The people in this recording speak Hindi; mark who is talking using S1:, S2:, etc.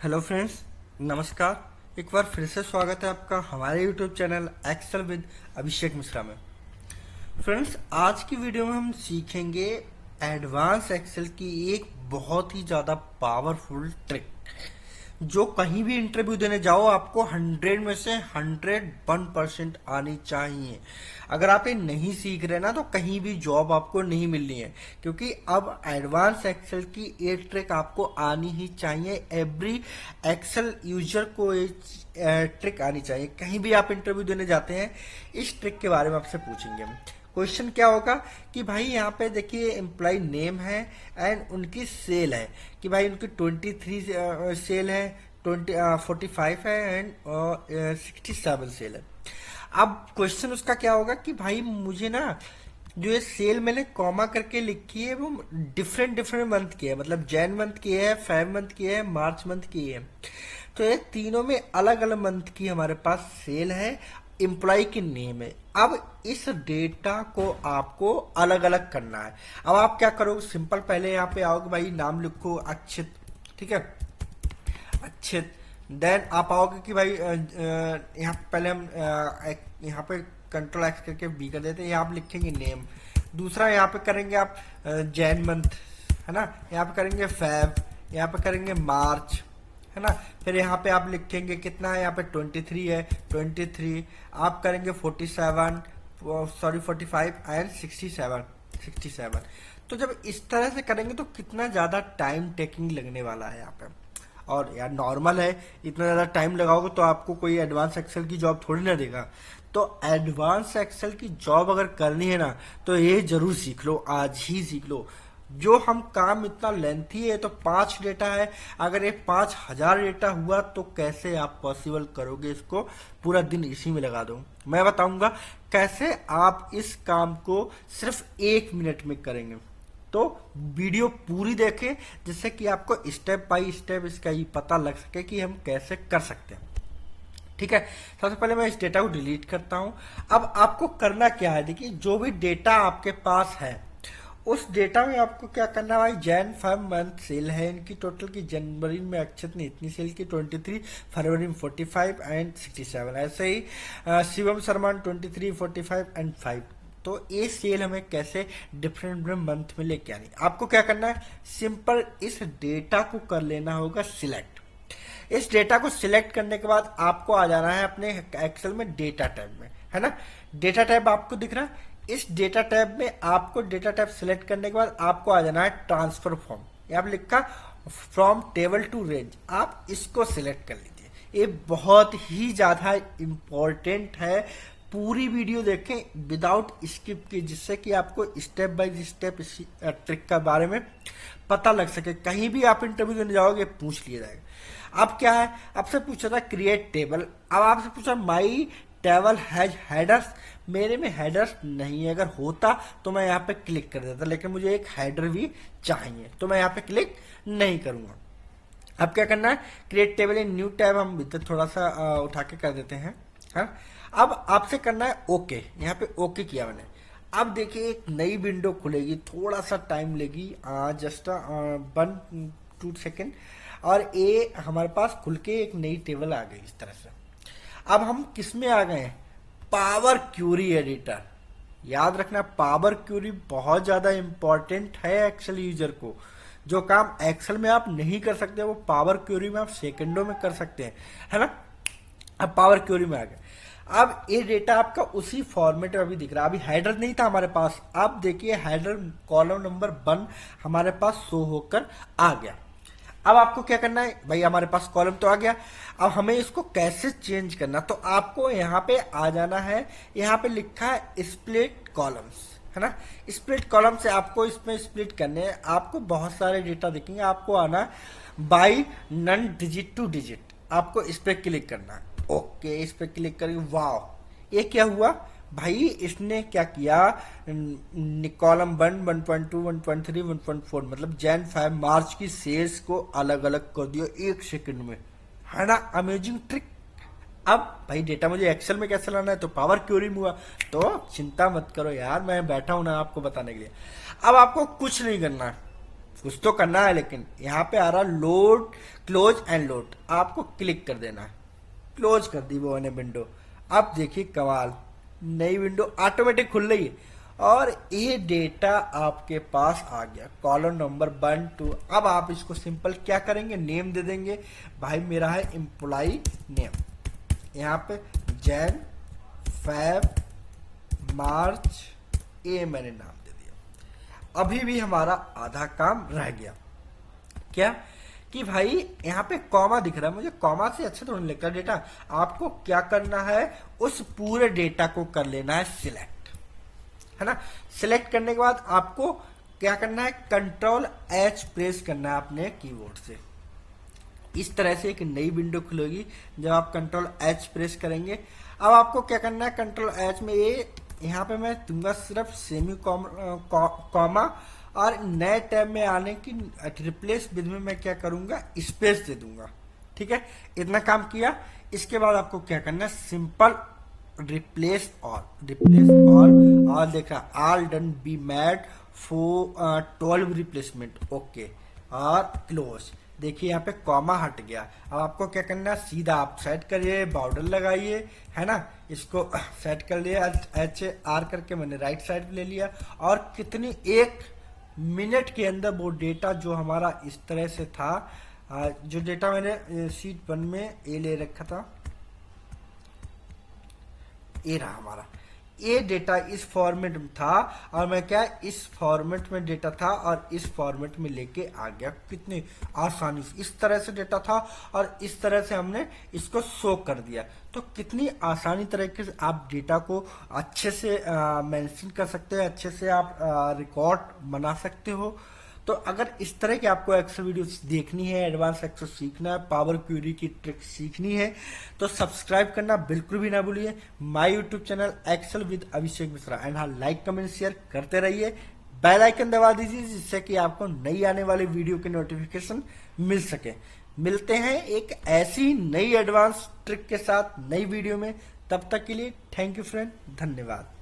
S1: हेलो फ्रेंड्स, नमस्कार। एक बार फिर से स्वागत है आपका हमारे YouTube channel Excel with Abhishek Mishra में। फ्रेंड्स, आज की वीडियो में हम सीखेंगे एडवांस एक्सेल की एक बहुत ही ज़्यादा पावरफुल ट्रिक, जो कहीं भी इंटरव्यू देने जाओ आपको 100 में से 101% आनी चाहिए। अगर आप ये नहीं सीख रहे ना तो कहीं भी जॉब आपको नहीं मिलनी है, क्योंकि अब एडवांस एक्सेल की ये ट्रिक आपको आनी ही चाहिए। एवरी एक्सेल यूजर को ये ट्रिक आनी चाहिए। कहीं भी आप इंटरव्यू देने जाते हैं इस ट्रिक के बारे में आपसे पूछेंगे। क्वेश्चन क्या होगा कि भाई यहाँ पे देखिए एम्प्लॉय नेम है एंड उनकी सेल है, कि भाई उनकी 23 सेल है, 45 है एंड 67 सेल है। अब क्वेश्चन उसका क्या होगा कि भाई मुझे ना जो ये सेल मैंने कॉमा करके लिखी है वो डिफरेंट डिफरेंट मंथ की है, मतलब जैन मंथ की है, फेब मंथ की है, मार्च मंथ की है। तो ये तीनों में अलग अलग मंथ की हमारे पास सेल है, एम्प्लॉय की नेम है। अब इस डेटा को आपको अलग अलग करना है। अब आप क्या करोगे, सिंपल पहले यहाँ पे आओगे, भाई नाम लिखो अक्षित, ठीक है, अक्षित। देन आप आओगे कि भाई यहाँ पहले हम यहाँ पे कंट्रोल एक्स करके बी कर देते हैं, यहाँ आप लिखेंगे नेम। दूसरा यहाँ पे करेंगे आप जैन मंथ, है ना, यहाँ पे करेंगे फेब, यहाँ पे करेंगे मार्च, है ना। फिर यहाँ पे आप लिखेंगे कितना है, यहाँ पे 23 है, 23। आप करेंगे 47, सॉरी 45 एंड 67। तो जब इस तरह से करेंगे तो कितना ज़्यादा टाइम टेकिंग लगने वाला है यहाँ पे। और यार नॉर्मल है, इतना ज़्यादा टाइम लगाओगे तो आपको कोई एडवांस एक्सेल की जॉब थोड़ी ना देगा। तो एडवांस एक्सेल की जॉब अगर करनी है ना तो ये जरूर सीख लो, आज ही सीख लो। जो हम काम इतना लेंथी है, तो 5 डेटा है, अगर ये 5000 डेटा हुआ तो कैसे आप पॉसिबल करोगे इसको, पूरा दिन इसी में लगा दो। मैं बताऊंगा कैसे आप इस काम को सिर्फ 1 मिनट में करेंगे। तो वीडियो पूरी देखें जिससे कि आपको स्टेप बाय स्टेप इसका ये पता लग सके कि हम कैसे कर सकते हैं। ठीक है, सबसे पहले मैं इस डेटा को डिलीट करता हूं। अब आपको करना क्या है, देखिए जो भी डेटा आपके पास है उस डेटा में आपको क्या करना है, भाई जैन फेब मंथ सेल है इनकी टोटल की, जनवरी में अक्षत ने इतनी सेल की 23, फरवरी में 45 एंड 67, ऐसे ही शिवम शर्मा 23, 45 एंड 5। तो ये सेल हमें कैसे डिफरेंट मंथ में लेके आनी, आपको क्या करना है, सिंपल इस डेटा को कर लेना होगा सिलेक्ट। इस डेटा को सिलेक्ट करने के बाद आपको आ जाना है अपने एक्सेल में डेटा टैब में, है ना। डेटा टैब आपको दिख रहा है, इस डेटा टैब में आपको डेटा टैब सिलेक्ट करने के बाद आपको आ जाना है ट्रांसफर फॉर्म। यहाँ पे लिखा फ्रॉम टेबल टू रेंज, आप इसको सिलेक्ट कर लीजिए। ये बहुत ही ज्यादा इंपॉर्टेंट है, पूरी वीडियो देखें विदाउट स्किप के, जिससे कि आपको स्टेप बाय स्टेप इस ट्रिक के बारे में पता लग सके। कहीं भी आप इंटरव्यू देने जाओगे पूछ लिया जाएगा। अब क्या है, आपसे पूछा था क्रिएट टेबल, अब आपसे पूछा माई टेबल हैज हेडर्स, मेरे में हेडर्स नहीं है। अगर होता तो मैं यहाँ पे क्लिक कर देता, लेकिन मुझे एक हेडर भी चाहिए तो मैं यहाँ पे क्लिक नहीं करूंगा। अब क्या करना है, क्रिएट टेबल इन न्यू टैब हम इधर थोड़ा सा उठा के कर देते हैं, हाँ। अब आपसे करना है ओके, यहाँ पे ओके किया मैंने। अब देखिए एक नई विंडो खुलेगी, थोड़ा सा टाइम लेगी, जस्ट 1-2 सेकेंड, और ये हमारे पास खुल के एक नई टेबल आ गई इस तरह से। अब हम किस में आ गए हैं, पावर क्यूरी एडिटर। याद रखना पावर क्यूरी बहुत ज्यादा इंपॉर्टेंट है एक्सेल यूजर को। जो काम एक्सेल में आप नहीं कर सकते वो पावर क्यूरी में आप सेकंडों में कर सकते हैं, है ना। अब पावर क्यूरी में आ गए। अब ये डेटा आपका उसी फॉर्मेट में अभी दिख रहा है, अभी हेडर नहीं था हमारे पास। अब देखिए हेडर कॉलम नंबर 1 हमारे पास शो होकर आ गया। अब आपको क्या करना है, भाई हमारे पास कॉलम तो आ गया, अब हमें इसको कैसे चेंज करना, तो आपको यहाँ पे आ जाना है, यहाँ पे लिखा है स्प्लिट कॉलम्स, है ना। स्प्लिट कॉलम से आपको इसमें स्प्लिट करने हैं, आपको बहुत सारे डेटा दिखेंगे, आपको आना बाई नन डिजिट टू डिजिट, आपको इस पर क्लिक करना है। ओके, इस पर क्लिक करेंगे, वाह ये क्या हुआ भाई, इसने क्या किया, कॉलम 1, 1.2, 1.3, 1.4, मतलब जैन फेब मार्च की सेल्स को अलग अलग कर दिया 1 सेकंड में, है ना। Amazing trick. अब भाई डेटा मुझे एक्सेल में कैसे लाना है, तो पावर क्यूरी में हुआ, तो चिंता मत करो यार, मैं बैठा हूं ना आपको बताने के लिए। अब आपको कुछ नहीं करना है, कुछ तो करना है, लेकिन यहाँ पे आ रहा लोड, क्लोज एंड लोड, आपको क्लिक कर देना है। क्लोज कर दी वो विंडो। अब देखिए कमाल, नई विंडो ऑटोमेटिक खुल रही है और ये डेटा आपके पास आ गया, कॉलम नंबर 1 2। अब आप इसको सिंपल क्या करेंगे, नेम दे देंगे। भाई मेरा है एम्प्लॉय नेम, यहाँ पे जैन, फैब, मार्च, ये मैंने नाम दे दिया। अभी भी हमारा आधा काम रह गया, क्या कि भाई यहाँ पे कॉमा दिख रहा है, मुझे कॉमा से अच्छा तो नहीं लगता डेटा। आपको क्या करना है, उस पूरे डेटा को कर लेना है सिलेक्ट, है ना। सिलेक्ट करने के बाद आपको क्या करना है, कंट्रोल एच प्रेस करना है अपने कीबोर्ड से। इस तरह से एक नई विंडो खुलेगी जब आप कंट्रोल एच प्रेस करेंगे। अब आपको क्या करना है, कंट्रोल एच में ये यहाँ पे मैं दूंगा सिर्फ सेमी कॉमा, और नए टैब में आने की रिप्लेस विद में मैं क्या करूंगा, स्पेस दे दूंगा। ठीक है, इतना काम किया। इसके बाद आपको क्या करना है, simple replace all, replace all, और देखा all done B mad for 12 replacement, okay, और क्लोज। देखिए यहाँ पे कॉमा हट गया। अब आपको क्या करना है, सीधा आप सेट करिए, बॉर्डर लगाइए, है ना, इसको सेट कर लिया, एच आर करके मैंने राइट साइड ले लिया। और कितनी 1 मिनट के अंदर वो डेटा जो हमारा इस तरह से था, जो डेटा मैंने शीट 1 में ए ले रखा था, ये रहा हमारा, ये डेटा इस फॉर्मेट में था और मैं क्या इस फॉर्मेट में डेटा था और इस फॉर्मेट में लेके आ गया। कितनी आसानी से इस तरह से डेटा था और इस तरह से हमने इसको शो कर दिया। तो कितनी आसानी तरीके से आप डेटा को अच्छे से मेंशन कर सकते हैं, अच्छे से आप रिकॉर्ड बना सकते हो। तो अगर इस तरह की आपको एक्सेल वीडियो देखनी है, एडवांस एक्सेल सीखना है, पावर क्वेरी की ट्रिक सीखनी है, तो सब्सक्राइब करना बिल्कुल भी ना भूलिए my YouTube channel Excel with Abhishek Mishra. And हाँ, लाइक कमेंट शेयर करते रहिए, बेल आइकन दबा दीजिए जिससे कि आपको नई आने वाली वीडियो के नोटिफिकेशन मिल सके। मिलते हैं एक ऐसी नई एडवांस ट्रिक के साथ नई वीडियो में, तब तक के लिए थैंक यू फ्रेंड, धन्यवाद।